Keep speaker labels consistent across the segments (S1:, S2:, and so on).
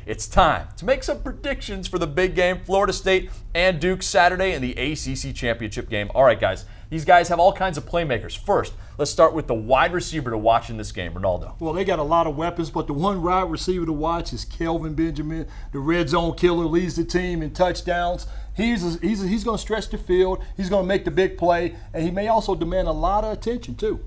S1: it's time to make some predictions for the big game, Florida State and Duke Saturday in the ACC championship game. All right, guys, these guys have all kinds of playmakers. First, let's start with the wide receiver to watch in this game, Renaldo.
S2: Well, they got a lot of weapons, but the one wide receiver to watch is Kelvin Benjamin, the red zone killer, leads the team in touchdowns. He's going to stretch the field. He's going to make the big play, and he may also demand a lot of attention too.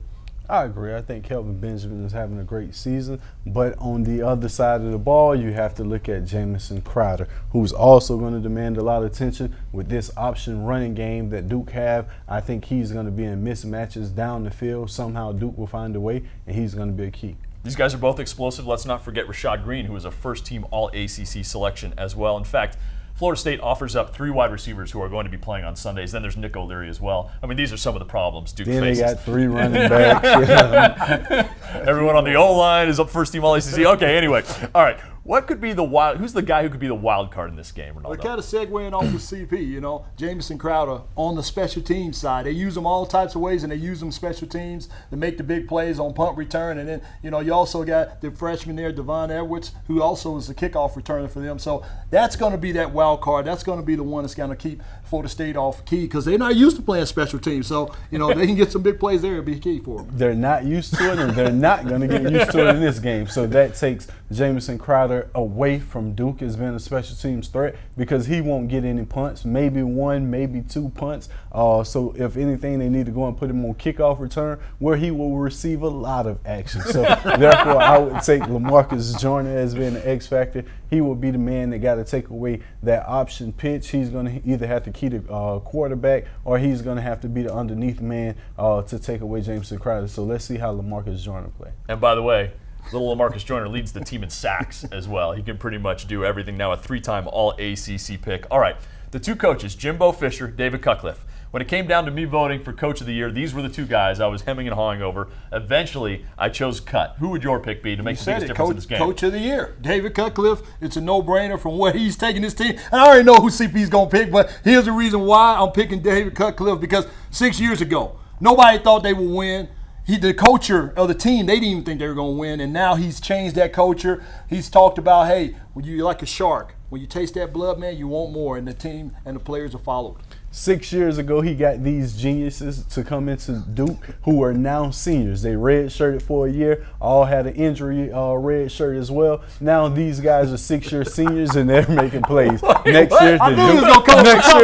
S3: I agree. I think Kelvin Benjamin is having a great season. But on the other side of the ball, you have to look at Jamison Crowder, who's also going to demand a lot of attention with this option running game that Duke have. I think he's going to be in mismatches down the field. Somehow Duke will find a way, and he's going to be a key.
S1: These guys are both explosive. Let's not forget Rashad Green, who is a first-team All-ACC selection as well. In fact, Florida State offers up 3 wide receivers who are going to be playing on Sundays. Then there's Nick O'Leary as well. I mean, these are some of the problems Duke faces.
S3: Then they got 3 running backs.
S1: Everyone on the O-line is up first-team All-ACC. Okay, anyway. All right. What could be the wild? Who's the guy who could be the wild card in this game, Renaldo?
S2: We're kind of segueing off the CP, Jamison Crowder on the special teams side. They use them all types of ways, and they use them special teams to make the big plays on punt return. And then, you also got the freshman there, Devon Edwards, who also is the kickoff returner for them. So that's going to be that wild card. That's going to be the one that's going to keep Florida State off key because they're not used to playing special teams. So, they can get some big plays there. It'll be key for them.
S3: They're not used to it, and they're not going to get used to it in this game. So that takes Jamison Crowder away from Duke as being a special teams threat because he won't get any punts, maybe 1, maybe 2 punts. So if anything, they need to go and put him on kickoff return where he will receive a lot of action. So therefore, I would take LaMarcus Joyner as being the X factor. He will be the man that got to take away that option pitch. He's going to either have to key the quarterback or he's going to have to be the underneath man to take away Jamison Crowder. So let's see how LaMarcus Joyner play.
S1: And by the way, little LaMarcus Joyner leads the team in sacks as well. He can pretty much do everything now, a 3-time All-ACC pick. All right, the 2 coaches, Jimbo Fisher, David Cutcliffe. When it came down to me voting for Coach of the Year, these were the 2 guys I was hemming and hawing over. Eventually, I chose Cut. Who would your pick be to make the biggest difference in this game?
S2: Coach of the Year, David Cutcliffe. It's a no-brainer from what he's taking his team. And I already know who CP's going to pick, but here's the reason why I'm picking David Cutcliffe, because 6 years ago, nobody thought they would win. The culture of the team, they didn't even think they were going to win, and now he's changed that culture. He's talked about, hey, when you're like a shark, when you taste that blood, man, you want more, and the team and the players are followed.
S3: 6 years ago, he got these geniuses to come into Duke who are now seniors. They red-shirted for a year, all had an injury red shirt as well. Now these guys are 6-year seniors, and they're making plays. Next year,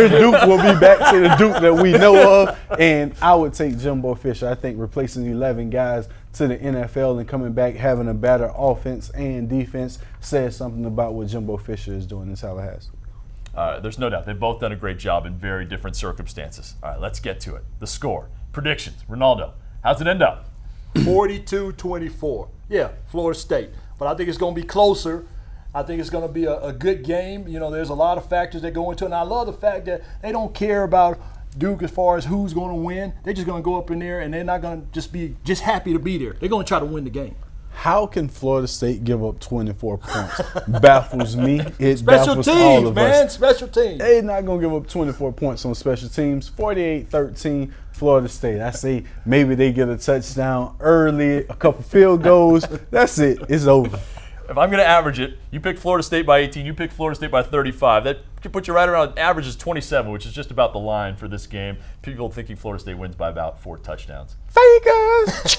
S3: Duke will be back to the Duke that we know of, and I would take Jimbo Fisher. I think replacing 11 guys to the NFL and coming back having a better offense and defense says something about what Jimbo Fisher is doing in Tallahassee.
S1: There's no doubt. They've both done a great job in very different circumstances. All right, let's get to it. The score. Predictions. Renaldo, how's it end up?
S2: 42-24. Yeah, Florida State. But I think it's going to be closer. I think it's going to be a good game. There's a lot of factors that go into it. And I love the fact that they don't care about Duke as far as who's going to win. They're just going to go up in there, and they're not going to just be happy to be there. They're going to try to win the game.
S3: How can Florida State give up 24 points? Baffles me. It
S2: special
S3: baffles
S2: teams,
S3: all of
S2: man.
S3: us.
S2: Special teams.
S3: They're not going to give up 24 points on special teams. 48-13, Florida State. I say maybe they get a touchdown early, a couple field goals. That's it. It's over.
S1: If I'm going to average it, you pick Florida State by 18, you pick Florida State by 35. That could put you right around average is 27, which is just about the line for this game. People thinking Florida State wins by about 4 touchdowns.
S3: Fakers!